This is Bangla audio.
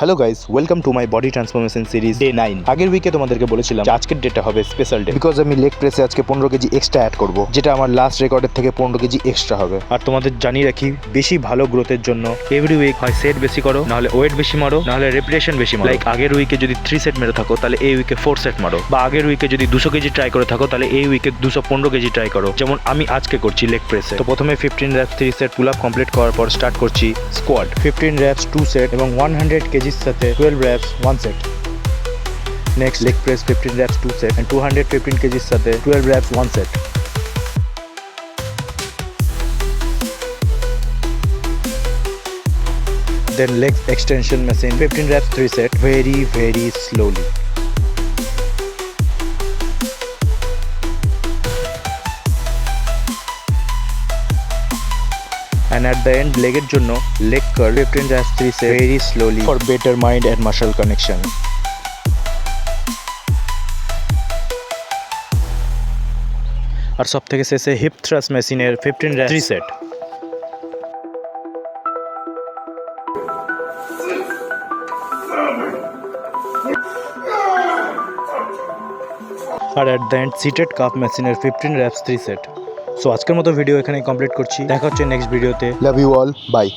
Hello guys, welcome to my body transformation series day 9। আগের উইকে তোমাদেরকে বলেছিলাম যে আজকের ডেটা হবে স্পেশাল ডে, বিকজ আমি লেগ প্রেসে আজকে 15 কেজি এক্সট্রা অ্যাড করব, যেটা আমার লাস্ট রেকর্ডের থেকে 15 কেজি এক্সট্রা হবে। আর তোমাদের জানিয়ে রাখি, বেশি ভালো গ্রোথের জন্য এভরি উইক হয় সেট বেশি করো, নাহলে ওয়েট বেশি মারো, নাহলে রেপিটেশন বেশি মারো। লাইক আগের উইকে যদি 3 সেট মেরে থাকো, তাহলে এই উইকে 4 সেট মারো, বা আগের উইকে যদি 200 কেজি ট্রাই করে থাকো, তাহলে এই উইকে 215 কেজি ট্রাই করো, যেমন আমি আজকে করছি লেগ প্রেসে। তো প্রথমে 15 reps 3 set pull up complete করার পর স্টার্ট করছি স্কোয়াড। 15 র্যাপস 2 সেট এবং 100 কেজির সাথে 12 reps 1 set. Next, leg press 15 reps 2 set and 215 kg সাথে 12 reps 1 set. Then leg extension machine 15 reps 3 set, very slowly. And at the end, leg এর জন্য leg curl 15 reps 3 set, very slowly for better mind and muscle connection. আর সব থেকে শেষে হিপ থ্রাস্ট মেশিনের 15 র্যাপস 3 সেট। আর at the end seated calf মেশিনের 15 র্যাপস 3 সেট। সো আজকের মতো ভিডিও এখানে কমপ্লিট করছি। দেখা হচ্ছে নেক্সট ভিডিওতে। Love you all, by.